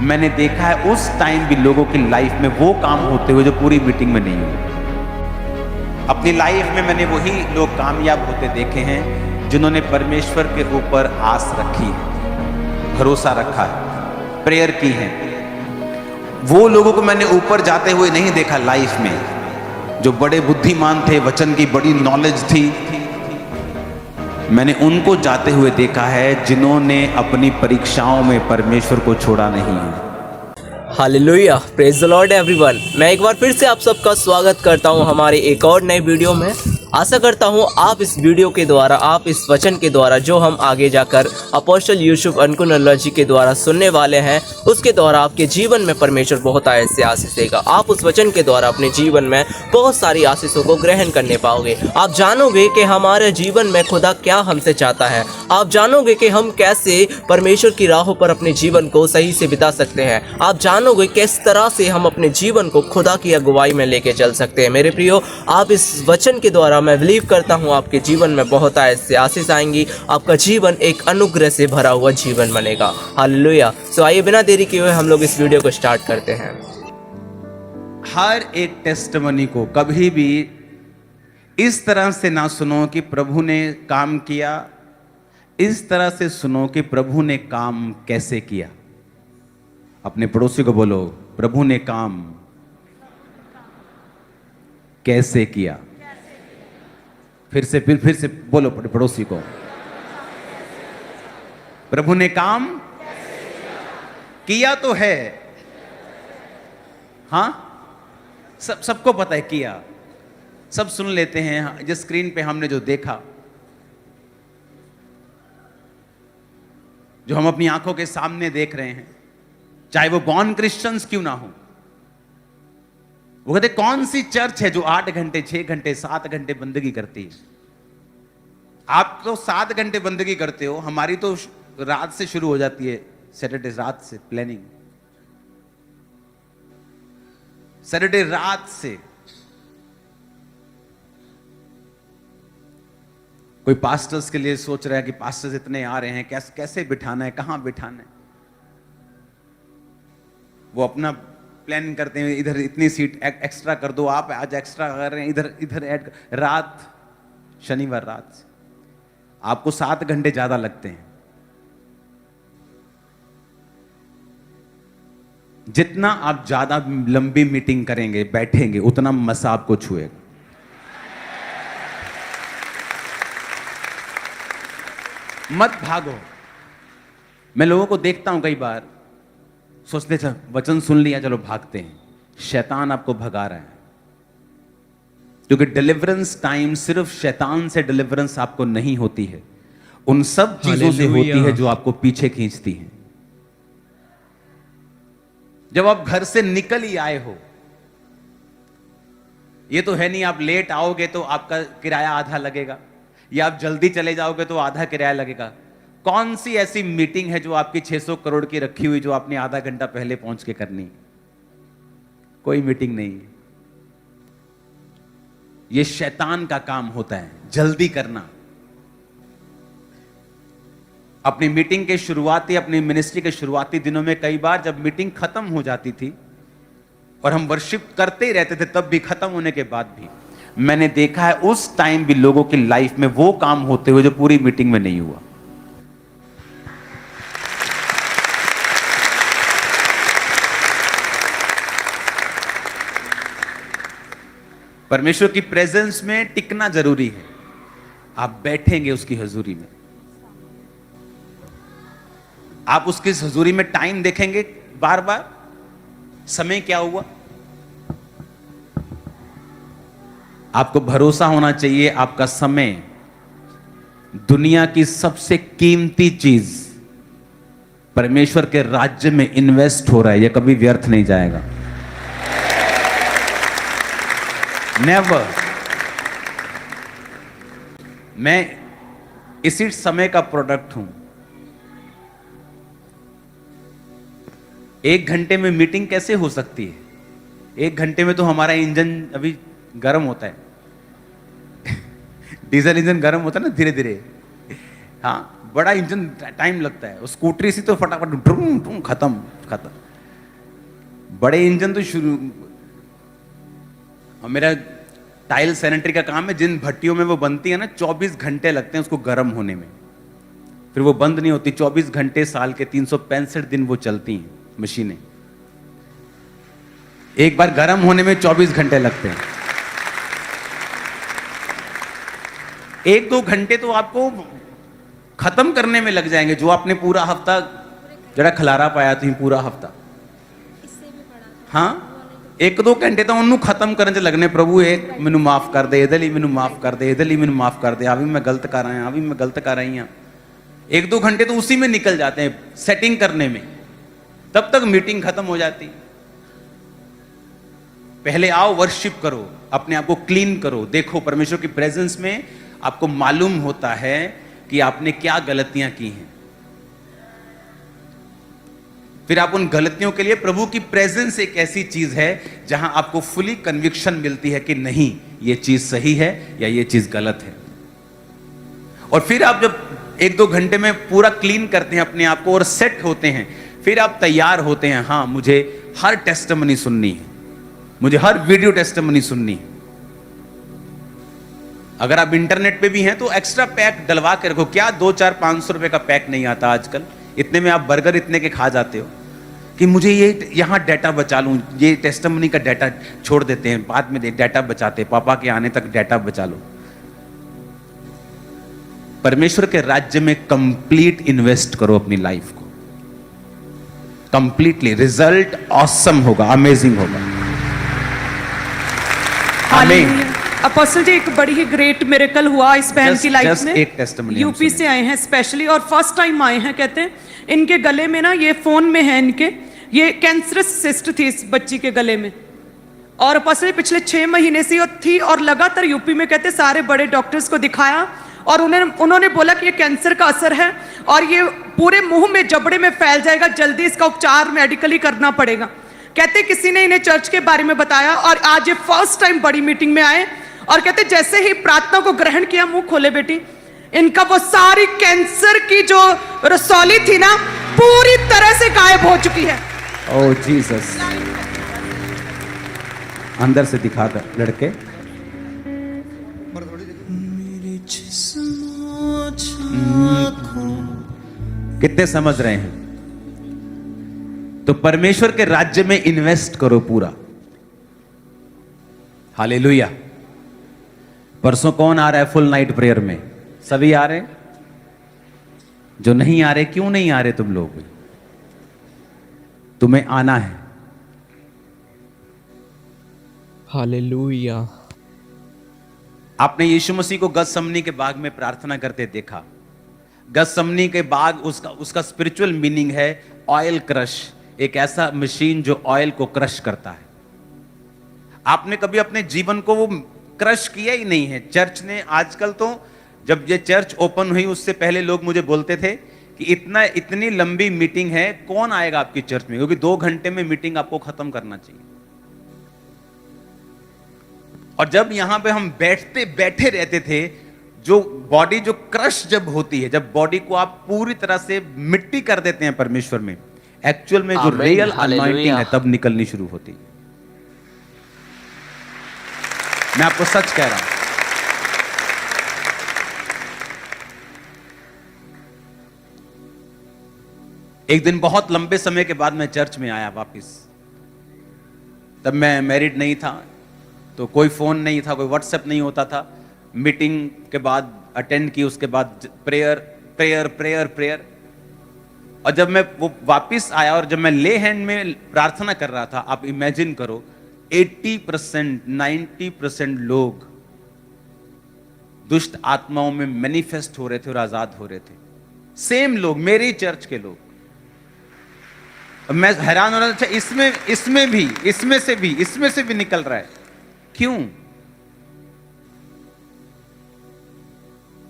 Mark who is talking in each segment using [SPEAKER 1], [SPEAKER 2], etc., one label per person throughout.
[SPEAKER 1] मैंने देखा है उस टाइम भी लोगों की लाइफ में वो काम होते हुए जो पूरी मीटिंग में नहीं हुए। अपनी लाइफ में मैंने वही लोग कामयाब होते देखे हैं जिन्होंने परमेश्वर के ऊपर आस रखी है, भरोसा रखा है, प्रेयर की है। वो लोगों को मैंने ऊपर जाते हुए नहीं देखा लाइफ में, जो बड़े बुद्धिमान थे, वचन की बड़ी नॉलेज थी। मैंने उनको जाते हुए देखा है जिन्होंने अपनी परीक्षाओं में परमेश्वर को छोड़ा नहीं है।
[SPEAKER 2] Hallelujah, praise the Lord everyone. मैं एक बार फिर से आप सबका स्वागत करता हूं हमारे एक और नए वीडियो में। आशा करता हूं आप इस वीडियो के द्वारा, आप इस वचन के द्वारा जो हम आगे जाकर अपोस्टल यूसुफ अनकुनल्ला जी के द्वारा सुनने वाले हैं, उसके द्वारा आपके जीवन में परमेश्वर बहुत ऐसे आशीष देगा। आप उस वचन के द्वारा अपने जीवन में बहुत सारी आशीषों को ग्रहण करने पाओगे। आप जानोगे कि हमारे जीवन में खुदा क्या हमसे चाहता है। आप जानोगे कि हम कैसे परमेश्वर की राहों पर अपने जीवन को सही से बिता सकते हैं। आप जानोगे किस तरह से हम अपने जीवन को खुदा की अगुवाई में लेके चल सकते हैं। मेरे प्रियो, आप इस वचन के द्वारा मैं बिलीव करता हूं आपके जीवन में बहुत ऐसे आशीष आएंगी। आपका जीवन एक अनुग्रह से भरा हुआ जीवन बनेगा। हालेलुया। सो आइए बिना देरी किए हुए हम लोग इस वीडियो को स्टार्ट करते हैं।
[SPEAKER 1] हर एक टेस्टिमनी को कभी भी इस तरह से ना सुनो कि प्रभु ने काम किया, इस तरह से सुनो कि प्रभु ने काम कैसे किया। अपने पड़ोसी को बोलो, प्रभु ने काम कैसे किया। फिर से बोलो पड़ोसी को, प्रभु ने काम किया तो है। हाँ, सबको पता है किया, सब सुन लेते हैं। जिस स्क्रीन पे हमने जो देखा, जो हम अपनी आंखों के सामने देख रहे हैं, चाहे वो बॉर्न क्रिश्चियंस क्यों ना हो, वो कहते कौन सी चर्च है जो 8 घंटे 6 घंटे 7 घंटे बंदगी करती है। आप तो 7 घंटे बंदगी करते हो, हमारी तो रात से शुरू हो जाती है, सैटरडे रात से प्लानिंग, सैटरडे रात से। कोई पास्टर्स के लिए सोच रहा है कि पास्टर्स इतने आ रहे हैं, कैसे बिठाना है, कहां बिठाना है। वो अपना प्लान करते हैं, इधर इतनी सीट एक्स्ट्रा कर दो, आप आज एक्स्ट्रा कर रहे हैं, इधर ऐड। रात, शनिवार रात से आपको 7 घंटे ज्यादा लगते हैं। जितना आप ज्यादा लंबी मीटिंग करेंगे, बैठेंगे, उतना मसा आपको छुएगा। मत भागो। मैं लोगों को देखता हूं कई बार, सोचते थे वचन सुन लिया चलो भागते हैं। शैतान आपको भगा रहा है, क्योंकि डिलीवरेंस टाइम सिर्फ शैतान से डिलीवरेंस आपको नहीं होती है, उन सब चीजों से होती है जो आपको पीछे खींचती हैं। जब आप घर से निकल ही आए हो, ये तो है नहीं आप लेट आओगे तो आपका किराया आधा लगेगा, या आप जल्दी चले जाओगे तो आधा किराया लगेगा। कौन सी ऐसी मीटिंग है जो आपकी 600 करोड़ की रखी हुई, जो आपने आधा घंटा पहले पहुंच के करनी? कोई मीटिंग नहीं है। ये शैतान का काम होता है, जल्दी करना। अपनी मीटिंग के शुरुआती, अपनी मिनिस्ट्री के शुरुआती दिनों में कई बार जब मीटिंग खत्म हो जाती थी और हम वर्शिप करते ही रहते थे, तब भी खत्म होने के बाद भी मैंने देखा है उस टाइम भी लोगों की लाइफ में वो काम होते हुए जो पूरी मीटिंग में नहीं हुआ। परमेश्वर की प्रेजेंस में टिकना जरूरी है। आप बैठेंगे उसकी हजूरी में, आप उसकी हजूरी में टाइम देखेंगे बार बार, समय क्या हुआ। आपको भरोसा होना चाहिए आपका समय दुनिया की सबसे कीमती चीज परमेश्वर के राज्य में इन्वेस्ट हो रहा है, यह कभी व्यर्थ नहीं जाएगा। नेवर। मैं इसी समय का प्रोडक्ट हूं। 1 घंटे में मीटिंग कैसे हो सकती है? 1 घंटे में तो हमारा इंजन अभी गर्म होता है। डीजल इंजन गर्म होता है ना धीरे धीरे। हाँ, बड़ा इंजन टाइम लगता है। स्कूटरी से तो फटाफट खत्म। बड़े इंजन तो शुरू, और मेरा टाइल सैनिटरी का काम है, जिन भट्टियों में वो बनती है ना 24 घंटे लगते हैं उसको गर्म होने में, फिर वो बंद नहीं होती। 24 घंटे साल के 365 दिन वो चलती हैं मशीनें, एक बार गर्म होने में 24 घंटे लगते हैं। 1-2 घंटे तो आपको खत्म करने में लग जाएंगे, जो आपने पूरा हफ्ता जरा खलारा पाया थी पूरा हफ्ता। हाँ, 1-2 घंटे तो उन्होंने खत्म करने च लगने, प्रभु एक मैनू माफ कर दे, इधर ही मैनू माफ कर दे, इधर ही मैनू माफ कर दे, अभी मैं गलत कर आया, अभी मैं गलत कर आई हूं। 1-2 घंटे तो उसी में निकल जाते हैं सेटिंग करने में, तब तक मीटिंग खत्म हो जाती। पहले आओ, वर्शिप करो, अपने आप को क्लीन करो, देखो परमेश्वर की प्रेजेंस में आपको मालूम होता है कि आपने क्या गलतियां की हैं। फिर आप उन गलतियों के लिए, प्रभु की प्रेजेंस एक ऐसी चीज है जहां आपको फुली कन्विक्शन मिलती है कि नहीं ये चीज सही है या ये चीज गलत है। और फिर आप जब 1-2 घंटे में पूरा क्लीन करते हैं अपने आप को और सेट होते हैं, फिर आप तैयार होते हैं, हाँ मुझे हर टेस्टिमनी सुननी है, मुझे हर वीडियो टेस्टिमनी सुननी है। अगर आप इंटरनेट पे भी हैं तो एक्स्ट्रा पैक डलवा के रखो। क्या 200-400-500 रुपए का पैक नहीं आता आजकल, इतने में आप बर्गर इतने के खा जाते हो कि मुझे ये यहां डाटा बचा लूं, ये टेस्टिमनी का डाटा छोड़ देते हैं, बाद में डाटा बचाते, पापा के आने तक डाटा बचा लो। परमेश्वर के राज्य में कंप्लीट इन्वेस्ट करो अपनी लाइफ को, कंप्लीटली। रिजल्ट ऑसम होगा, अमेजिंग होगा। आमीन।
[SPEAKER 3] अपोस्टल जी, एक बड़ी ही ग्रेट मिरेकल हुआ इस बहन की लाइफ में।
[SPEAKER 1] एक टेस्टिमनी
[SPEAKER 3] यूपी से आए हैं स्पेशली, और फर्स्ट टाइम आए हैं। कहते हैं इनके गले में ना, ये फोन में है इनके, ये कैंसरस सिस्ट थी इस बच्ची के गले में, और अपोस्टल जी पिछले 6 महीने से ये थी, और लगातार यूपी में कहते सारे बड़े डॉक्टर्स को दिखाया, और उन्होंने बोला कि ये कैंसर का असर है और ये पूरे मुंह में, जबड़े में फैल जाएगा, जल्दी इसका उपचार मेडिकली करना पड़ेगा। कहते किसी ने इन्हें चर्च के बारे में बताया, और आज ये फर्स्ट टाइम बड़ी मीटिंग में आए, और कहते जैसे ही प्रार्थना को ग्रहण किया, मुंह खोले बेटी, इनका वो सारी कैंसर की जो रसौली थी ना, पूरी तरह से गायब हो चुकी है।
[SPEAKER 1] ओह जीसस, अंदर से दिखा कर लड़के। कितने समझ रहे हैं? तो परमेश्वर के राज्य में इन्वेस्ट करो पूरा। हालेलुया। परसों कौन आ रहा है फुल नाइट प्रेयर में? सभी आ रहे? जो नहीं आ रहे, क्यों नहीं आ रहे तुम लोग? तुम्हें आना है।
[SPEAKER 2] हालेलुया।
[SPEAKER 1] आपने यीशु मसीह को गतसमनी के बाग में प्रार्थना करते देखा। गतसमनी के बाग, उसका स्पिरिचुअल मीनिंग है ऑयल क्रश, एक ऐसा मशीन जो ऑयल को क्रश करता है। आपने कभी अपने जीवन को वो क्रश किया ही नहीं है। चर्च ने आजकल तो, जब ये चर्च ओपन हुई उससे पहले लोग मुझे बोलते थे कि इतनी लंबी मीटिंग है, कौन आएगा आपकी चर्च में, क्योंकि 2 घंटे में मीटिंग आपको खत्म करना चाहिए। और जब यहां पे हम बैठे रहते थे, जो बॉडी जो क्रश जब होती है, जब बॉडी को आप पूरी तरह से मिट्टी कर देते हैं परमेश्वर में, एक्चुअल में जो रियल अनॉइंटिंग है तब निकलनी शुरू होती है। मैं आपको सच कह रहा हूं। एक दिन बहुत लंबे समय के बाद मैं चर्च में आया वापस। तब मैं मैरिड नहीं था, तो कोई फोन नहीं था, कोई व्हाट्सएप नहीं होता था। मीटिंग के बाद अटेंड की, उसके बाद प्रेयर प्रेयर प्रेयर प्रेयर। और जब मैं वो वापस आया और जब मैं ले हैंड में प्रार्थना कर रहा था, आप इमेजिन करो 80% 90% लोग दुष्ट आत्माओं में मैनिफेस्ट हो रहे थे और आजाद हो रहे थे। सेम लोग, मेरी चर्च के लोग। मैं हैरान हो रहा था, इसमें से भी निकल रहा है। क्यों?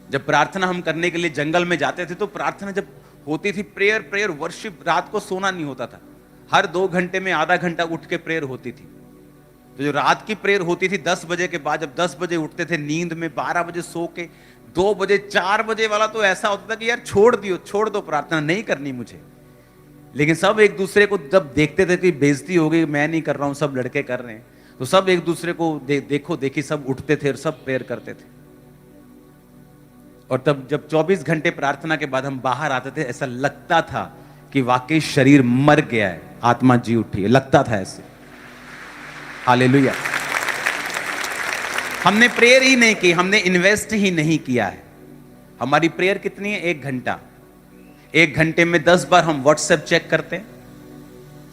[SPEAKER 1] जब प्रार्थना हम करने के लिए जंगल में जाते थे, तो प्रार्थना जब होती थी, प्रेयर प्रेयर वर्शिप, रात को सोना नहीं होता था। हर 2 घंटे में आधा घंटा उठ के प्रेयर होती थी। तो जो रात की प्रेयर होती थी 10 बजे के बाद, जब 10 बजे उठते थे नींद में, 12 बजे सो के, 2 बजे 4 बजे वाला तो ऐसा होता था कि यार छोड़ दो प्रार्थना, नहीं करनी मुझे। लेकिन सब एक दूसरे को जब देखते थे कि बेइज्जती हो गई, मैं नहीं कर रहा हूं, सब लड़के कर रहे हैं, तो सब एक दूसरे को देखो देखी सब उठते थे और सब प्रेयर करते थे। और तब जब 24 घंटे प्रार्थना के बाद हम बाहर आते थे, ऐसा लगता था कि वाकई शरीर मर गया है, आत्मा जी उठी है, लगता था ऐसे। हालेलुया। हमने प्रेयर ही नहीं की, हमने इन्वेस्ट ही नहीं किया है। हमारी प्रेयर कितनी है? 1 घंटा। 1 घंटे में 10 बार हम व्हाट्सएप चेक करते हैं,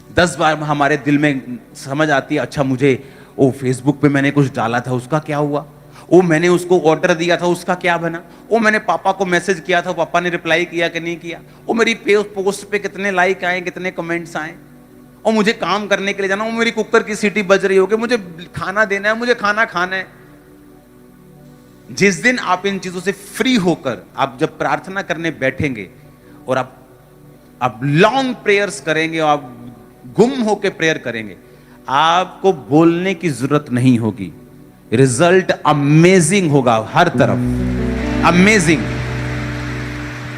[SPEAKER 1] 10 बार हमारे दिल में समझ आती है, अच्छा मुझे ओ फेसबुक पे मैंने कुछ डाला था, उसका क्या हुआ? ओ मैंने उसको ऑर्डर दिया था, उसका क्या बना? ओ मैंने पापा को मैसेज किया था, पापा ने रिप्लाई किया कि नहीं किया? ओ मेरी पोस्ट पे कितने लाइक आए, कितने कमेंट्स आए? और मुझे काम करने के लिए जाना, वो मेरी कुकर की सीटी बज रही होगी, मुझे खाना देना है, मुझे खाना खाना है। जिस दिन आप इन चीजों से फ्री होकर आप जब प्रार्थना करने बैठेंगे और आप लॉन्ग प्रेयर्स करेंगे और आप गुम होकर प्रेयर करेंगे, आपको बोलने की जरूरत नहीं होगी। रिजल्ट अमेजिंग होगा हर तरफ, अमेजिंग।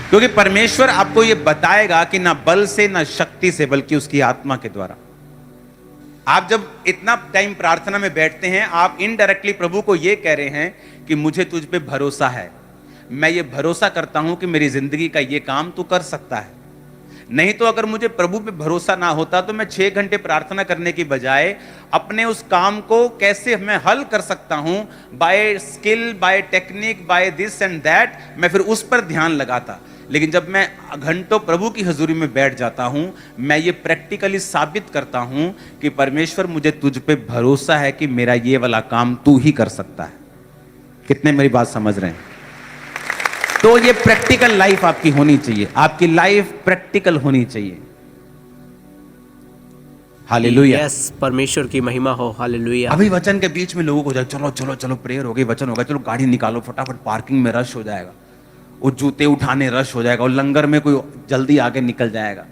[SPEAKER 1] क्योंकि परमेश्वर आपको यह बताएगा कि ना बल से ना शक्ति से, बल्कि उसकी आत्मा के द्वारा। आप जब इतना टाइम प्रार्थना में बैठते हैं, आप इनडायरेक्टली प्रभु को यह कह रहे हैं कि मुझे तुझ पे भरोसा है, मैं ये भरोसा करता हूं कि मेरी जिंदगी का ये काम तू कर सकता है। नहीं तो अगर मुझे प्रभु पे भरोसा ना होता तो मैं 6 घंटे प्रार्थना करने की बजाय अपने उस काम को कैसे मैं हल कर सकता हूं, by skill, by technique, by this and that, मैं फिर उस पर ध्यान लगाता। लेकिन जब मैं घंटों प्रभु की हजूरी में बैठ जाता हूं, मैं ये प्रैक्टिकली साबित करता हूं कि परमेश्वर मुझे तुझ पे भरोसा है कि मेरा ये वाला काम तू ही कर सकता है। कितने मेरी बात समझ रहे हैं? तो ये प्रैक्टिकल लाइफ आपकी होनी चाहिए, आपकी लाइफ प्रैक्टिकल होनी चाहिए। हालेलुया।
[SPEAKER 2] यस, परमेश्वर की महिमा हो। हालेलुया।
[SPEAKER 1] अभी वचन के बीच में लोगों को जाए, चलो चलो चलो प्रेयर हो गई, वचन होगा, चलो गाड़ी निकालो फटाफट, पार्किंग में रश हो जाएगा, वो जूते उठाने रश हो जाएगा, और लंगर में कोई जल्दी आगे निकल जाएगा।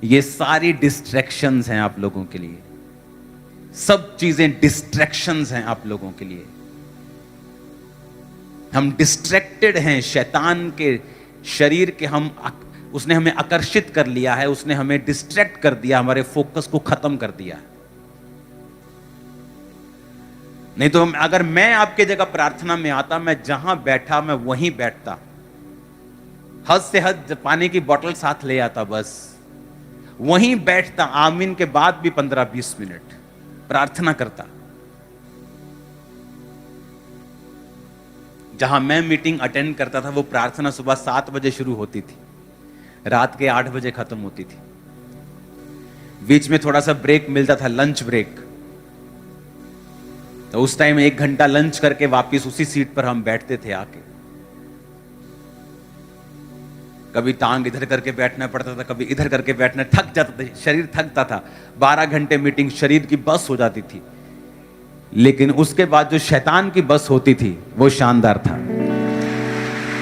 [SPEAKER 1] ये सारी डिस्ट्रैक्शंस हैं आप लोगों के लिए, सब चीजें डिस्ट्रैक्शंस हैं आप लोगों के लिए। हम डिस्ट्रैक्टेड हैं शैतान के शरीर के, उसने हमें आकर्षित कर लिया है, उसने हमें डिस्ट्रैक्ट कर दिया, हमारे फोकस को खत्म कर दिया है। नहीं तो अगर मैं आपके जगह प्रार्थना में आता, मैं जहां बैठा मैं वहीं बैठता, हद से हद पानी की बोतल साथ ले आता, बस वहीं बैठता, आमीन के बाद भी 15-20 मिनट प्रार्थना करता। जहां मैं मीटिंग अटेंड करता था, वो प्रार्थना सुबह 7 बजे शुरू होती थी, रात के 8 बजे खत्म होती थी। बीच में थोड़ा सा ब्रेक मिलता था, लंच ब्रेक, तो उस टाइम 1 घंटा लंच करके वापस उसी सीट पर हम बैठते थे आके। कभी टांग इधर करके बैठना पड़ता था, कभी इधर करके बैठना, थक जाता था, शरीर थकता था। 12 घंटे मीटिंग, शरीर की बस हो जाती थी। लेकिन उसके बाद जो शैतान की बस होती थी वो शानदार था।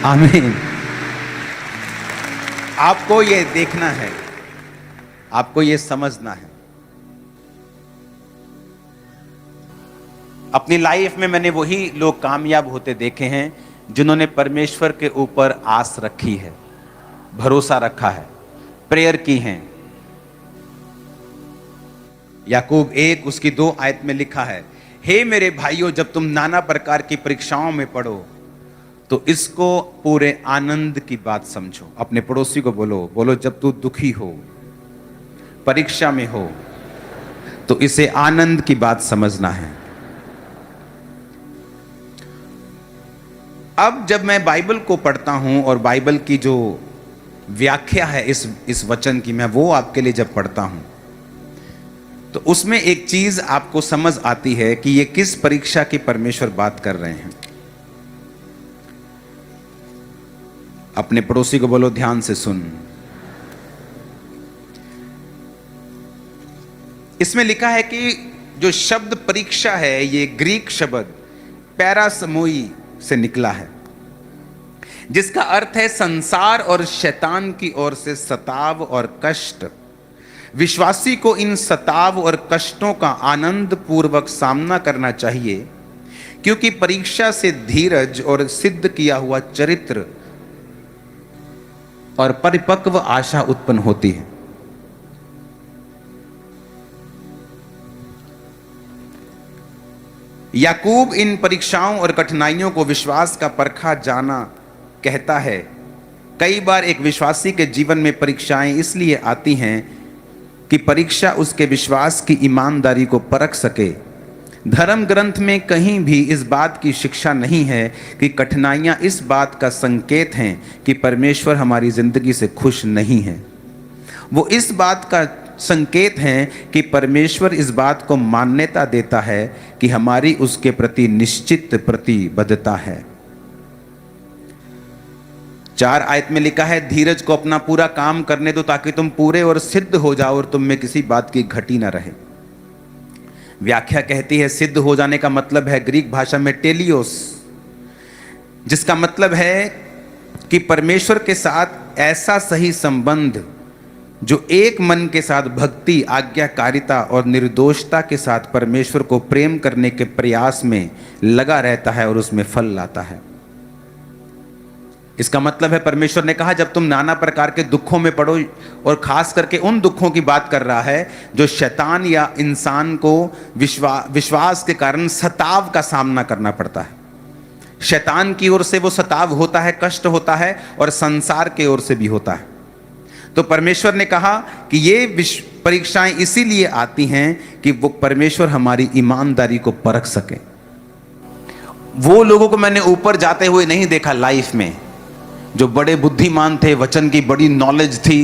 [SPEAKER 1] आमीन। आपको ये देखना है, आपको ये समझना है। अपनी लाइफ में मैंने वही लोग कामयाब होते देखे हैं जिन्होंने परमेश्वर के ऊपर आस रखी है, भरोसा रखा है, प्रेयर की है। याकूब 1 उसकी 2 आयत में लिखा है, हे मेरे भाइयों, जब तुम नाना प्रकार की परीक्षाओं में पड़ो तो इसको पूरे आनंद की बात समझो। अपने पड़ोसी को बोलो जब तू दुखी हो, परीक्षा में हो, तो इसे आनंद की बात समझना है। अब जब मैं बाइबल को पढ़ता हूं और बाइबल की जो व्याख्या है इस वचन की, मैं वो आपके लिए जब पढ़ता हूं, तो उसमें एक चीज आपको समझ आती है कि ये किस परीक्षा की परमेश्वर बात कर रहे हैं। अपने पड़ोसी को बोलो, ध्यान से सुन। इसमें लिखा है कि जो शब्द परीक्षा है, ये ग्रीक शब्द पैरासमोई से निकला है, जिसका अर्थ है संसार और शैतान की ओर से सताव और कष्ट। विश्वासी को इन सताव और कष्टों का आनंद पूर्वक सामना करना चाहिए, क्योंकि परीक्षा से धीरज और सिद्ध किया हुआ चरित्र और परिपक्व आशा उत्पन्न होती है। याकूब इन परीक्षाओं और कठिनाइयों को विश्वास का परखा जाना कहता है। कई बार एक विश्वासी के जीवन में परीक्षाएं इसलिए आती हैं कि परीक्षा उसके विश्वास की ईमानदारी को परख सके। धर्म ग्रंथ में कहीं भी इस बात की शिक्षा नहीं है कि कठिनाइयां इस बात का संकेत हैं कि परमेश्वर हमारी जिंदगी से खुश नहीं है। वो इस बात का संकेत हैं कि परमेश्वर इस बात को मान्यता देता है कि हमारी उसके प्रति निश्चित प्रतिबद्धता है। 4 आयत में लिखा है, धीरज को अपना पूरा काम करने दो ताकि तुम पूरे और सिद्ध हो जाओ और तुम में किसी बात की घटी ना रहे। व्याख्या कहती है सिद्ध हो जाने का मतलब है ग्रीक भाषा में टेलियोस, जिसका मतलब है कि परमेश्वर के साथ ऐसा सही संबंध जो एक मन के साथ भक्ति, आज्ञाकारिता और निर्दोषता के साथ परमेश्वर को प्रेम करने के प्रयास में लगा रहता है और उसमें फल लाता है। इसका मतलब है परमेश्वर ने कहा जब तुम नाना प्रकार के दुखों में पड़ो, और खास करके उन दुखों की बात कर रहा है जो शैतान या इंसान को विश्वास के कारण सताव का सामना करना पड़ता है। शैतान की ओर से वो सताव होता है, कष्ट होता है, और संसार की ओर से भी होता है। तो परमेश्वर ने कहा कि ये परीक्षाएं इसीलिए आती हैं कि वो परमेश्वर हमारी ईमानदारी को परख सके। वो लोगों को मैंने ऊपर जाते हुए नहीं देखा लाइफ में, जो बड़े बुद्धिमान थे, वचन की बड़ी नॉलेज थी।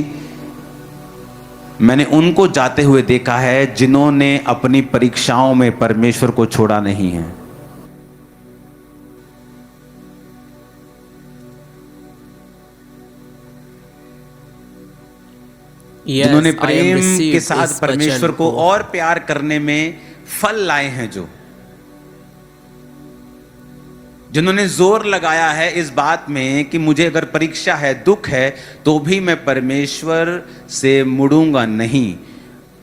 [SPEAKER 1] मैंने उनको जाते हुए देखा है जिन्होंने अपनी परीक्षाओं में परमेश्वर को छोड़ा नहीं है। जिन्होंने प्रेम के साथ परमेश्वर को और प्यार करने में फल लाए हैं, जिन्होंने जोर लगाया है इस बात में कि मुझे अगर परीक्षा है, दुख है, तो भी मैं परमेश्वर से मुड़ूंगा नहीं।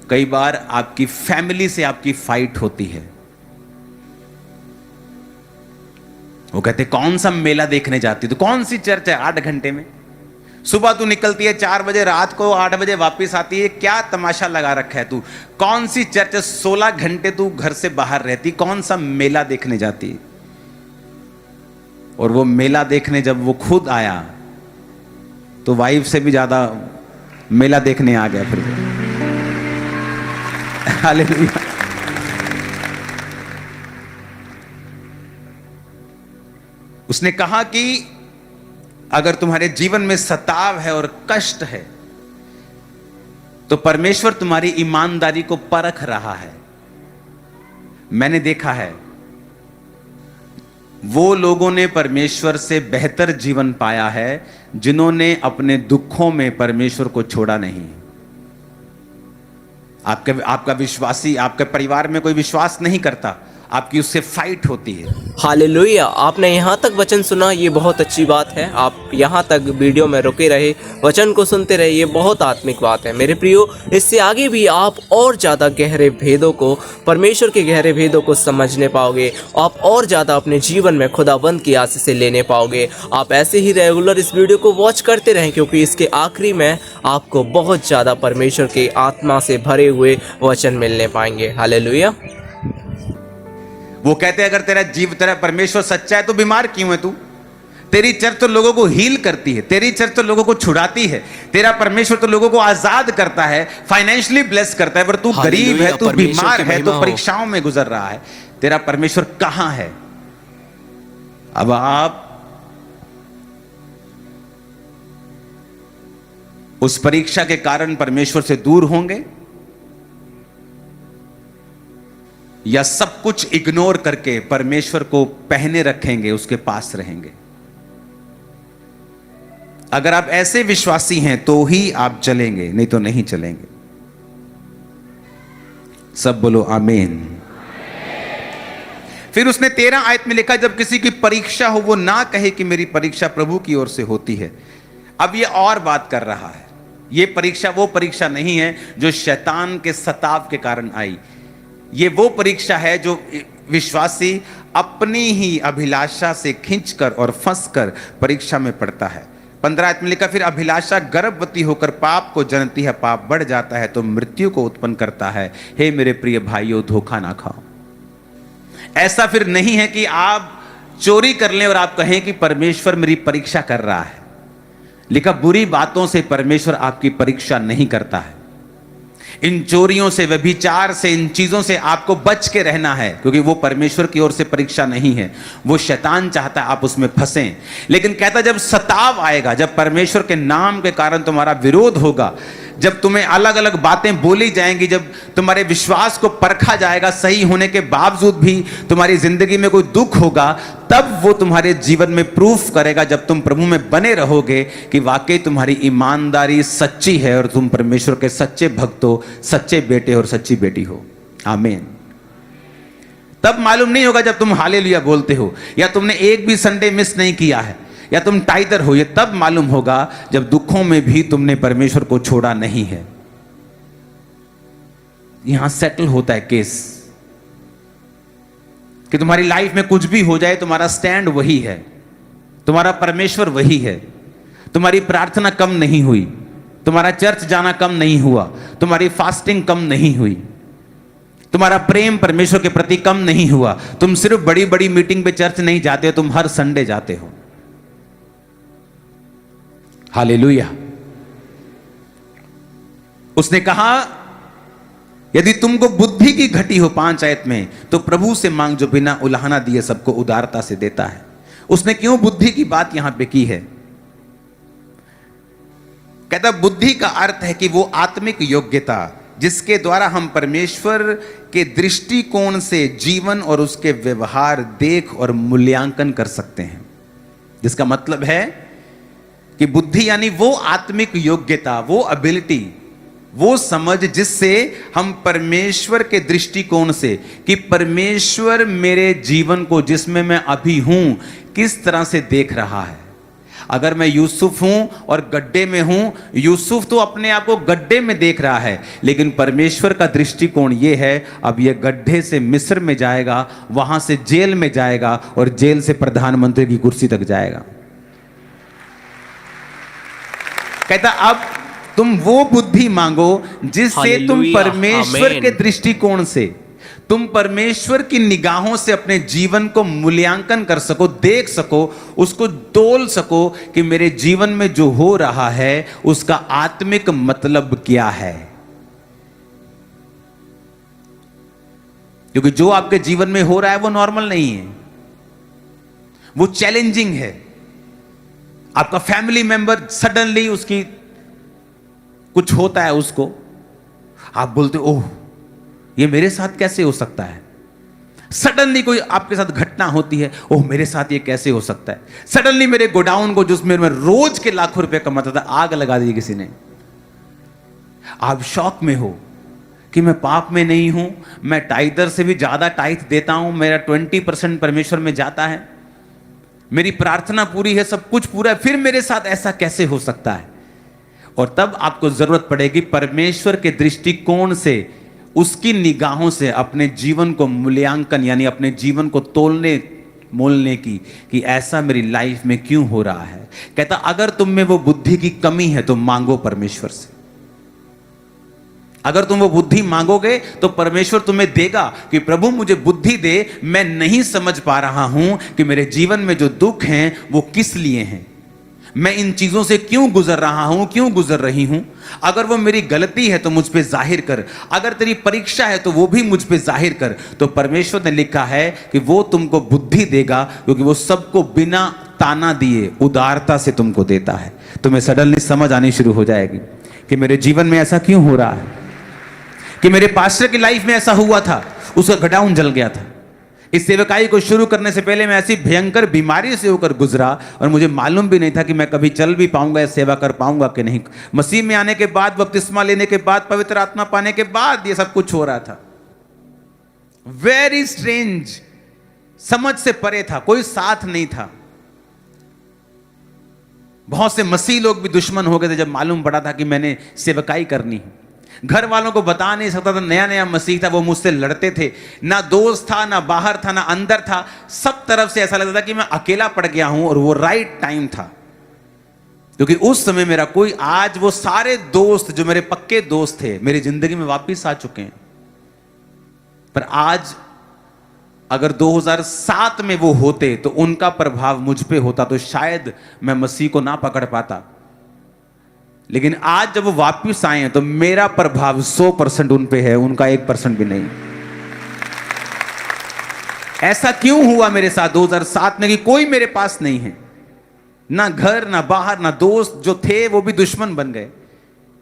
[SPEAKER 1] कई बार आपकी फैमिली से आपकी फाइट होती है। वो कहते कौन सा मेला देखने जाती, तो कौन सी चर्च है 8 घंटे में, सुबह तू निकलती है 4 बजे, रात को 8 बजे वापस आती है, क्या तमाशा लगा रखा है तू, कौन सी चर्च, 16 घंटे तू घर से बाहर रहती, कौन सा मेला देखने जाती है। और वो मेला देखने जब वो खुद आया तो वाइफ से भी ज्यादा मेला देखने आ गया फिर। हालेलुया। उसने कहा कि अगर तुम्हारे जीवन में सताव है और कष्ट है तो परमेश्वर तुम्हारी ईमानदारी को परख रहा है। मैंने देखा है वो लोगों ने परमेश्वर से बेहतर जीवन पाया है जिन्होंने अपने दुखों में परमेश्वर को छोड़ा नहीं। आपका विश्वासी, आपके परिवार में कोई विश्वास नहीं करता, आपकी उससे फाइट होती है।
[SPEAKER 2] हालेलुया। आपने यहाँ तक वचन सुना, ये बहुत अच्छी बात है। आप यहाँ तक वीडियो में रुके रहे, वचन को सुनते रहे, ये बहुत आत्मिक बात है मेरे प्रियो। इससे आगे भी आप और ज़्यादा गहरे भेदों को, परमेश्वर के गहरे भेदों को समझने पाओगे। आप और ज़्यादा अपने जीवन में खुदाबंद की आशीष से लेने पाओगे। आप ऐसे ही रेगुलर इस वीडियो को वॉच करते रहें, क्योंकि इसके आखिरी में आपको बहुत ज़्यादा परमेश्वर के आत्मा से भरे हुए वचन मिलने पाएंगे। हालेलुया।
[SPEAKER 1] वो कहते हैं अगर तेरा परमेश्वर सच्चा है तो बीमार क्यों है तू? तेरी चर्च तो लोगों को हील करती है, तेरी चर्च तो लोगों को छुड़ाती है, तेरा परमेश्वर तो लोगों को आजाद करता है, फाइनेंशियली ब्लेस करता है, पर तू गरीब है, तू बीमार है, तू परीक्षाओं में गुजर रहा है। तेरा परमेश्वर कहां है? अब आप उस परीक्षा के कारण परमेश्वर से दूर होंगे या सब कुछ इग्नोर करके परमेश्वर को पहने रखेंगे, उसके पास रहेंगे। अगर आप ऐसे विश्वासी हैं तो ही आप चलेंगे, नहीं तो नहीं चलेंगे। सब बोलो आमीन। फिर उसने 13 आयत में लिखा, जब किसी की परीक्षा हो वो ना कहे कि मेरी परीक्षा प्रभु की ओर से होती है। अब ये और बात कर रहा है, ये परीक्षा वो परीक्षा नहीं है जो शैतान के सताव के कारण आई। ये वो परीक्षा है जो विश्वासी अपनी ही अभिलाषा से खींचकर और फंसकर परीक्षा में पड़ता है। 15 आयत में लिखा, फिर अभिलाषा गर्भवती होकर पाप को जनती है, पाप बढ़ जाता है तो मृत्यु को उत्पन्न करता है। हे मेरे प्रिय भाइयों, धोखा ना खाओ। ऐसा फिर नहीं है कि आप चोरी कर लें और आप कहें कि परमेश्वर मेरी परीक्षा कर रहा है। लिखा, बुरी बातों से परमेश्वर आपकी परीक्षा नहीं करता है। इन चोरियों से, व्यभिचार से, इन चीजों से आपको बच के रहना है, क्योंकि वो परमेश्वर की ओर से परीक्षा नहीं है, वो शैतान चाहता है आप उसमें फंसें। लेकिन कहता, जब सताव आएगा, जब परमेश्वर के नाम के कारण तुम्हारा विरोध होगा, जब तुम्हें अलग अलग बातें बोली जाएंगी, जब तुम्हारे विश्वास को परखा जाएगा, सही होने के बावजूद भी तुम्हारी जिंदगी में कोई दुख होगा, तब वो तुम्हारे जीवन में प्रूफ करेगा, जब तुम प्रभु में बने रहोगे, कि वाकई तुम्हारी ईमानदारी सच्ची है और तुम परमेश्वर के सच्चे भक्त हो, सच्चे बेटे और सच्ची बेटी हो। आमीन। तब मालूम नहीं होगा जब तुम हालेलुया बोलते हो, या तुमने एक भी संडे मिस नहीं किया है, या तुम टाइदर हो। ये तब मालूम होगा जब दुखों में भी तुमने परमेश्वर को छोड़ा नहीं है। यहां सेटल होता है केस, कि तुम्हारी लाइफ में कुछ भी हो जाए, तुम्हारा स्टैंड वही है, तुम्हारा परमेश्वर वही है। तुम्हारी प्रार्थना कम नहीं हुई, तुम्हारा चर्च जाना कम नहीं हुआ, तुम्हारी फास्टिंग कम नहीं हुई, तुम्हारा प्रेम परमेश्वर के प्रति कम नहीं हुआ। तुम सिर्फ बड़ी बड़ी मीटिंग पे चर्च नहीं जाते हो, तुम हर संडे जाते हो। हालेलुया। उसने कहा, यदि तुमको बुद्धि की घटी हो, 5 आयत में, तो प्रभु से मांग जो बिना उलाहना दिए सबको उदारता से देता है। उसने क्यों बुद्धि की बात यहां पे की है? कहता, बुद्धि का अर्थ है कि वो आत्मिक योग्यता जिसके द्वारा हम परमेश्वर के दृष्टिकोण से जीवन और उसके व्यवहार देख और मूल्यांकन कर सकते हैं। जिसका मतलब है कि बुद्धि यानी वो आत्मिक योग्यता, वो एबिलिटी, वो समझ जिससे हम परमेश्वर के दृष्टिकोण से, कि परमेश्वर मेरे जीवन को जिसमें मैं अभी हूं किस तरह से देख रहा है। अगर मैं यूसुफ हूं और गड्ढे में हूं, यूसुफ तो अपने आप को गड्ढे में देख रहा है, लेकिन परमेश्वर का दृष्टिकोण यह है, अब यह गड्ढे से मिस्र में जाएगा, वहां से जेल में जाएगा और जेल से प्रधानमंत्री की कुर्सी तक जाएगा। कहता, अब तुम वो बुद्धि मांगो जिससे तुम परमेश्वर के दृष्टिकोण से, तुम परमेश्वर की निगाहों से अपने जीवन को मूल्यांकन कर सको, देख सको, उसको तोल सको कि मेरे जीवन में जो हो रहा है उसका आत्मिक मतलब क्या है। क्योंकि जो आपके जीवन में हो रहा है वो नॉर्मल नहीं है, वो चैलेंजिंग है। आपका फैमिली मेंबर सडनली उसकी कुछ होता है, उसको आप बोलते ओह ये मेरे साथ कैसे हो सकता है। सडनली कोई आपके साथ घटना होती है, ओह मेरे साथ ये कैसे हो सकता है। सडनली मेरे गोडाउन को जिसमें मैं रोज के लाखों रुपए कमाता था, आग लगा दी किसी ने। आप शॉक में हो कि मैं पाप में नहीं हूं, मैं टाइदर से भी ज्यादा टाइथ देता हूं, मेरा 20% परमेश्वर में जाता है, मेरी प्रार्थना पूरी है, सब कुछ पूरा है, फिर मेरे साथ ऐसा कैसे हो सकता है। और तब आपको जरूरत पड़ेगी परमेश्वर के दृष्टिकोण से, उसकी निगाहों से अपने जीवन को मूल्यांकन यानी अपने जीवन को तोलने मोलने की, कि ऐसा मेरी लाइफ में क्यों हो रहा है। कहता, अगर तुम में वो बुद्धि की कमी है तो मांगो परमेश्वर से। अगर तुम वो बुद्धि मांगोगे तो परमेश्वर तुम्हें देगा, कि प्रभु मुझे बुद्धि दे, मैं नहीं समझ पा रहा हूं कि मेरे जीवन में जो दुख हैं वो किस लिए हैं, मैं इन चीजों से क्यों गुजर रहा हूं, क्यों गुजर रही हूं। अगर वो मेरी गलती है तो मुझ पे जाहिर कर, अगर तेरी परीक्षा है तो वो भी मुझ पे जाहिर कर। तो परमेश्वर ने लिखा है कि वो तुमको बुद्धि देगा, क्योंकि वो सबको बिना ताना दिए उदारता से तुमको देता है। तुम्हें सडनली समझ आनी शुरू हो जाएगी कि मेरे जीवन में ऐसा क्यों हो रहा है, कि मेरे पास्टर की लाइफ में ऐसा हुआ था, उसका गोडाउन जल गया था। इस सेवकाई को शुरू करने से पहले मैं ऐसी भयंकर बीमारी से होकर गुजरा और मुझे मालूम भी नहीं था कि मैं कभी चल भी पाऊंगा या सेवा कर पाऊंगा कि नहीं। मसीह में आने के बाद, बपतिस्मा लेने के बाद, पवित्र आत्मा पाने के बाद ये सब कुछ हो रहा था। वेरी स्ट्रेंज, समझ से परे था, कोई साथ नहीं था। बहुत से मसीह लोग भी दुश्मन हो गए थे जब मालूम पड़ा था कि मैंने सेवकाई करनी है। घर वालों को बता नहीं सकता था, नया नया मसीह था, वो मुझसे लड़ते थे, ना दोस्त था, ना बाहर था, ना अंदर था। सब तरफ से ऐसा लगता था कि मैं अकेला पड़ गया हूं। और वो राइट टाइम था, क्योंकि उस समय मेरा कोई, आज वो सारे दोस्त जो मेरे पक्के दोस्त थे मेरी जिंदगी में वापस आ चुके हैं। पर आज अगर 2007 में वो होते तो उनका प्रभाव मुझ पे होता तो शायद मैं मसीह को ना पकड़ पाता। लेकिन आज जब वो वापस आए हैं तो मेरा प्रभाव 100% उन पे है, उनका 1% भी नहीं। ऐसा क्यों हुआ मेरे साथ 2007 में कि कोई मेरे पास नहीं है, ना घर ना बाहर ना दोस्त, जो थे वो भी दुश्मन बन गए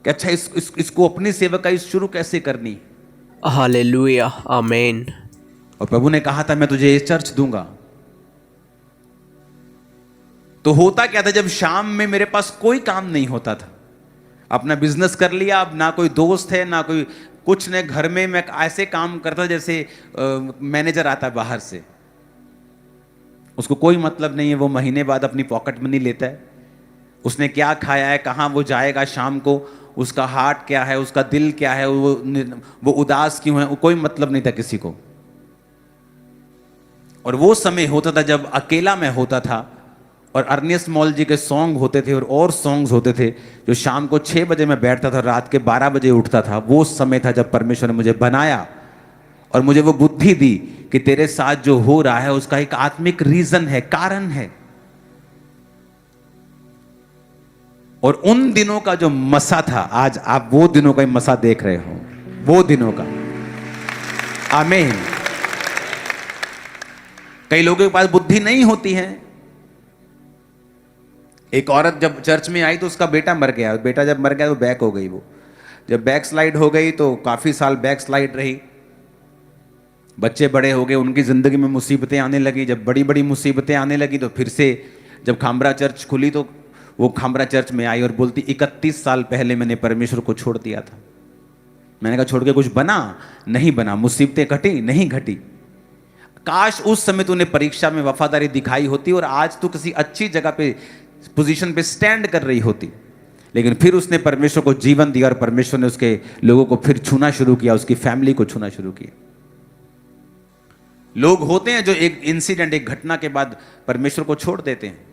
[SPEAKER 1] कि अच्छा इसको अपनी सेवकाई शुरू कैसे करनी।
[SPEAKER 2] हालेलुया, आमीन।
[SPEAKER 1] और प्रभु ने कहा था मैं तुझे ये चर्च दूंगा। तो होता क्या था, जब शाम में मेरे पास कोई काम नहीं होता था, अपना बिजनेस कर लिया, अब ना कोई दोस्त है ना कोई कुछ नहीं, घर में मैं ऐसे काम करता जैसे मैनेजर आता है बाहर से, उसको कोई मतलब नहीं है, वो महीने बाद अपनी पॉकेट मनी लेता है, उसने क्या खाया है, कहाँ वो जाएगा शाम को, उसका हार्ट क्या है, उसका दिल क्या है, वो उदास क्यों है, वो कोई मतलब नहीं था किसी को। और वो समय होता था जब अकेला मैं होता था और अर्नियस मॉल जी के सॉन्ग होते थे और सॉन्ग्स होते थे, जो शाम को 6 बजे मैं बैठता था, रात के 12 बजे उठता था। वो समय था जब परमेश्वर ने मुझे बनाया और मुझे वो बुद्धि दी कि तेरे साथ जो हो रहा है उसका एक आत्मिक रीजन है, कारण है। और उन दिनों का जो मसा था, आज आप वो दिनों का मसा देख रहे हो, वो दिनों का। आमीन। कई लोगों के पास बुद्धि नहीं होती है। एक औरत जब चर्च में आई तो उसका बेटा मर गया, बेटा जब मर गया तो बैक हो गई, वो जब बैक स्लाइड हो गई तो काफी साल बैक स्लाइड रही। बच्चे बड़े हो गए, उनकी जिंदगी में मुसीबतें आने लगी। जब बड़ी बड़ी मुसीबतें आने लगी तो फिर से जब खामरा चर्च खुली तो वो खामरा चर्च में आई और बोलती 31 साल पहले मैंने परमेश्वर को छोड़ दिया था। मैंने कहा छोड़ के कुछ बना? नहीं बना। मुसीबतें घटी? नहीं घटी। काश उस समय तूने परीक्षा में वफादारी दिखाई होती और आज तू किसी अच्छी जगह पे पोजीशन पे स्टैंड कर रही होती। लेकिन फिर उसने परमेश्वर को जीवन दिया और परमेश्वर ने उसके लोगों को फिर छूना शुरू किया, उसकी फैमिली को छूना शुरू किया। लोग होते हैं जो एक इंसिडेंट, एक घटना के बाद परमेश्वर को छोड़ देते हैं।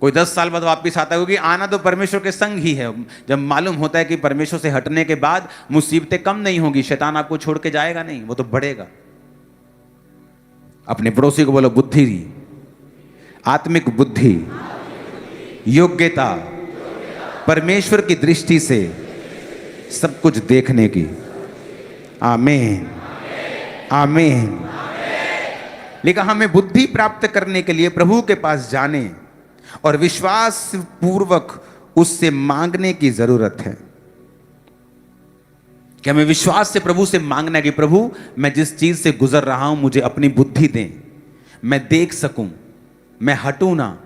[SPEAKER 1] कोई 10 साल बाद वापस आता है, क्योंकि आना तो परमेश्वर के संग ही है। जब मालूम होता है कि परमेश्वर से हटने के बाद मुसीबतें कम नहीं होंगी, शैतान आपको छोड़ के जाएगा नहीं, वो तो बढ़ेगा। अपने पड़ोसी को बोलो बुद्धि, आत्मिक बुद्धि, योग्यता, परमेश्वर की दृष्टि से सब कुछ देखने की। आमीन, आमीन। लेकिन हमें बुद्धि प्राप्त करने के लिए प्रभु के पास जाने और विश्वास पूर्वक उससे मांगने की जरूरत है। कि हमें विश्वास से प्रभु से मांगना है कि प्रभु मैं जिस चीज से गुजर रहा हूं मुझे अपनी बुद्धि दें, मैं देख सकूं, मैं हटूं ना।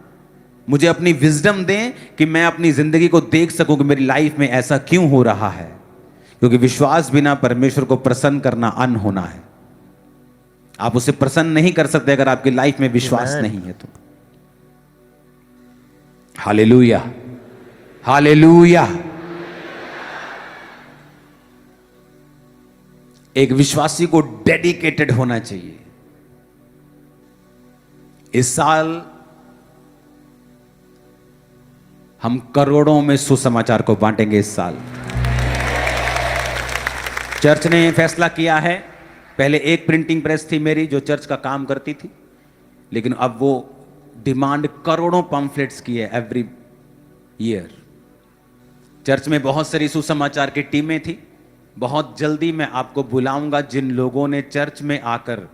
[SPEAKER 1] मुझे अपनी विजडम दें कि मैं अपनी जिंदगी को देख सकूं कि मेरी लाइफ में ऐसा क्यों हो रहा है। क्योंकि विश्वास बिना परमेश्वर को प्रसन्न करना अन होना है। आप उसे प्रसन्न नहीं कर सकते अगर आपकी लाइफ में विश्वास नहीं है तो। Hallelujah, hallelujah. एक विश्वासी को डेडिकेटेड होना चाहिए। इस साल हम करोड़ों में सुसमाचार को बांटेंगे। इस साल चर्च ने फैसला किया है। पहले एक प्रिंटिंग प्रेस थी मेरी जो चर्च का काम करती थी, लेकिन अब वो डिमांड करोड़ों पम्फलेट्स की है एवरी ईयर। चर्च में बहुत सारी सुसमाचार की टीमें थी। बहुत जल्दी मैं आपको बुलाऊंगा जिन लोगों ने चर्च में आकर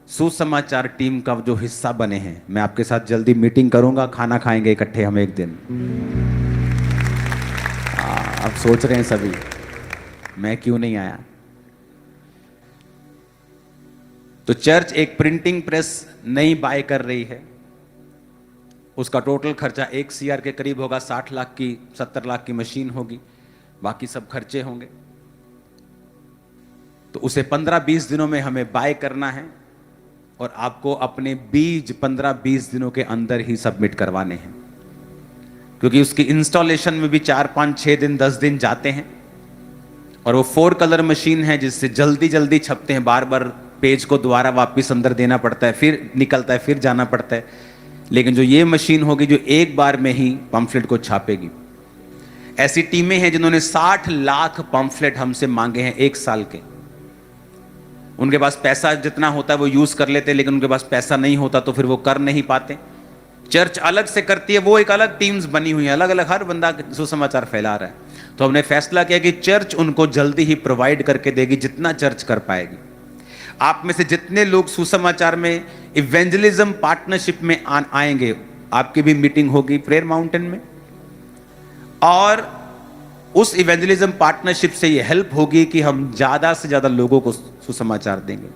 [SPEAKER 1] सुसमाचार टीम का जो हिस्सा बने हैं। मैं आपके साथ जल्दी मीटिंग करूंगा, खाना खाएंगे इकट्ठे हम एक दिन। अब सोच रहे हैं सभी मैं क्यों नहीं आया। तो चर्च एक प्रिंटिंग प्रेस नई बाय कर रही है। उसका टोटल खर्चा 1 CR के करीब होगा। 60 लाख की 70 लाख की मशीन होगी, बाकी सब खर्चे होंगे। तो उसे 15-20 दिनों में हमें बाय करना है और आपको अपने बीज 15-20 दिनों के अंदर ही सबमिट करवाने हैं। क्योंकि उसकी इंस्टॉलेशन में भी 4-5-6 दिन 10 दिन जाते हैं। और वो 4 कलर मशीन है जिससे जल्दी जल्दी छपते हैं। बार बार पेज को दोबारा वापस अंदर देना पड़ता है, फिर निकलता है, फिर जाना पड़ता है। लेकिन जो ये मशीन होगी जो एक बार में ही पंफलेट को छापेगी। ऐसी टीमें हैं जिन्होंने 60 लाख पंफलेट हमसे मांगे हैं 1 साल के। उनके पास पैसा जितना होता है वो यूज़ कर लेते हैं, लेकिन उनके पास पैसा नहीं होता तो फिर वो कर नहीं पाते। चर्च अलग से करती है, वो एक अलग टीम्स बनी हुई है, अलग अलग हर बंदा सुसमाचार फैला रहा है। तो हमने फैसला किया कि चर्च उनको जल्दी ही प्रोवाइड करके देगी जितना चर्च कर पाएगी। आप में से जितने लोग सुसमाचार में इवेंजलिज्म पार्टनरशिप में आएंगे, आपकी भी मीटिंग होगी प्रेयर माउंटेन में, और उस इवेंजलिज्म पार्टनरशिप से ये हेल्प होगी कि हम ज़्यादा से ज़्यादा लोगों को सुसमाचार देंगे।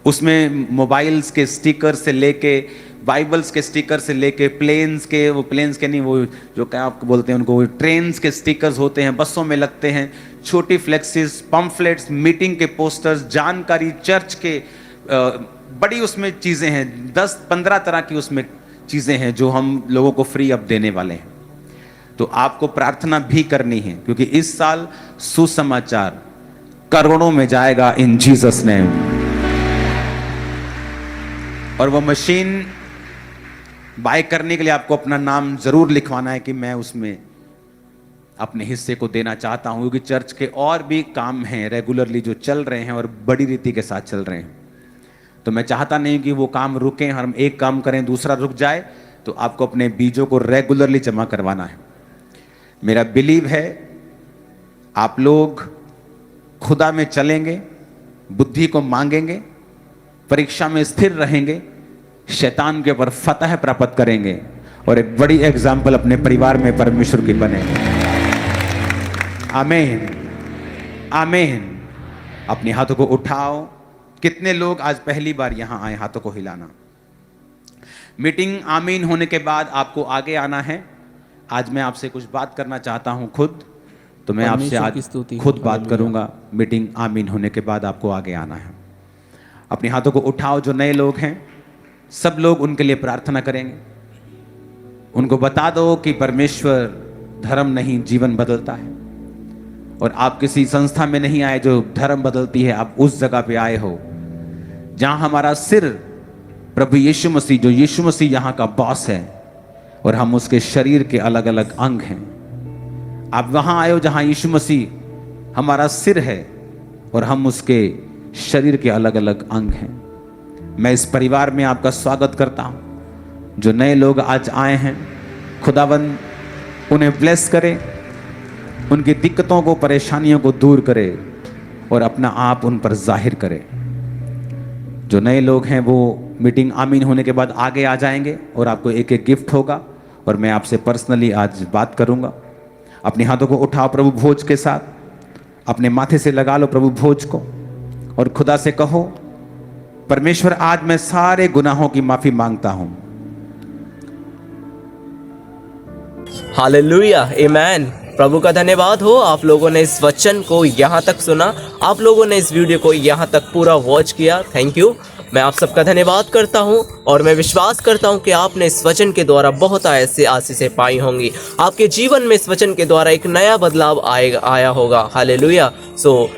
[SPEAKER 1] उसमें मोबाइल्स के स्टिकर से लेके, बाइबल्स के स्टिकर से लेके, प्लेन्स के नहीं, वो जो क्या आपको बोलते हैं उनको, ट्रेन्स के स्टिकर्स होते हैं, बसों में लगते हैं, छोटी फ्लेक्सिस, पम्फलेट्स, मीटिंग के पोस्टर्स, जानकारी, चर्च के बड़ी उसमें चीज़ें हैं, 10-15 तरह की उसमें चीज़ें हैं जो हम लोगों को फ्री अब देने वाले हैं। तो आपको प्रार्थना भी करनी है, क्योंकि इस साल सुसमाचार करोड़ों में जाएगा इन जीसस नेम। और वो मशीन बाय करने के लिए आपको अपना नाम जरूर लिखवाना है कि मैं उसमें अपने हिस्से को देना चाहता हूं, क्योंकि चर्च के और भी काम हैं रेगुलरली जो चल रहे हैं और बड़ी रीति के साथ चल रहे हैं। तो मैं चाहता नहीं कि वो काम रुकें, हम एक काम करें दूसरा रुक जाए। तो आपको अपने बीजों को रेगुलरली जमा करवाना है। मेरा बिलीव है आप लोग खुदा में चलेंगे, बुद्धि को मांगेंगे, परीक्षा में स्थिर रहेंगे, शैतान के ऊपर फतह प्राप्त करेंगे और एक बड़ी एग्जाम्पल अपने परिवार में परमेश्वर की बनेंगे। आमीन, आमीन। अपने हाथों को उठाओ। कितने लोग आज पहली बार यहां आए? हाथों को हिलाना। मीटिंग आमीन होने के बाद आपको आगे आना है। आज मैं आपसे कुछ बात करना चाहता हूं खुद, तो मैं आपसे आज खुद बात करूंगा। मीटिंग आमीन होने के बाद आपको आगे आना है। अपने हाथों को उठाओ। जो नए लोग हैं सब लोग उनके लिए प्रार्थना करेंगे। उनको बता दो कि परमेश्वर धर्म नहीं, जीवन बदलता है। और आप किसी संस्था में नहीं आए जो धर्म बदलती है, आप उस जगह पे आए हो जहां हमारा सिर प्रभु यीशु मसीह, जो यीशु मसीह यहां का बॉस है और हम उसके शरीर के अलग अलग अंग हैं। आप वहां आए हो जहां यीशु मसीह हमारा सिर है और हम उसके शरीर के अलग अलग अंग हैं। मैं इस परिवार में आपका स्वागत करता हूं। जो नए लोग आज आए हैं, खुदावंद उन्हें ब्लेस करे, उनकी दिक्कतों को, परेशानियों को दूर करे और अपना आप उन पर जाहिर करे। जो नए लोग हैं वो मीटिंग आमीन होने के बाद आगे आ जाएंगे और आपको एक एक गिफ्ट होगा और मैं आपसे पर्सनली आज बात करूंगा। अपने हाथों को उठाओ प्रभु भोज के साथ, अपने माथे से लगा लो प्रभु भोज को और खुदा से कहो, परमेश्वर आज मैं सारे गुनाहों की माफी मांगता हूं।
[SPEAKER 2] हालेलुया, आमेन। प्रभु का धन्यवाद हो, आप लोगों ने इस वचन को यहाँ तक सुना, आप लोगों ने इस वीडियो को यहाँ तक पूरा वॉच किया। Thank you. मैं आप सबका धन्यवाद करता हूं और मैं विश्वास करता हूं कि आपने इस वचन के द्वारा बहुत ऐसे आशीषें पाई होंगी। आपके जीवन में इस वचन के द्वारा एक नया बदलाव आया होगा। हालेलुया।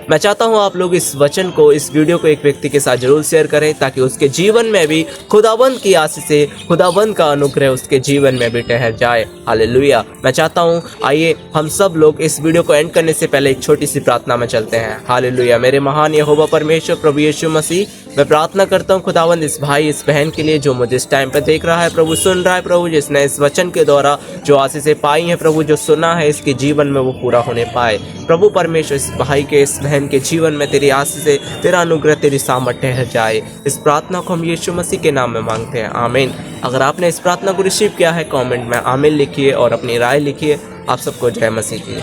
[SPEAKER 2] मैं चाहता हूं आप लोग इस वचन को, इस वीडियो को एक व्यक्ति के साथ जरूर शेयर करें ताकि उसके जीवन में भी खुदाबंद की आशीषें, खुदाबंद का अनुग्रह उसके जीवन में भी ठहर जाए। हालेलुया। मैं चाहता हूं आइए हम सब लोग इस वीडियो को एंड करने से पहले एक छोटी सी प्रार्थना में चलते हैं। हालेलुया। मेरे महान यहोवा परमेश्वर प्रभु यीशु मसीह, मैं प्रार्थना करता हूँ खुदावंद इस भाई, इस बहन के लिए जो मुझे इस टाइम पे देख रहा है प्रभु, सुन रहा है प्रभु, जिसने इस वचन के द्वारा जो आशीषें पाई हैं प्रभु, जो सुना है इसके जीवन में वो पूरा होने पाए। प्रभु परमेश्वर इस भाई के, इस बहन के जीवन में तेरी आशीषें, तेरा अनुग्रह, तेरी सामर्थ ठहर जाए। इस प्रार्थना को हम यीशु मसीह के नाम में मांगते हैं, आमीन। अगर आपने इस प्रार्थना को रिसीव किया है, कमेंट में आमीन लिखिए और अपनी राय लिखिए। आप सबको जय मसीह की।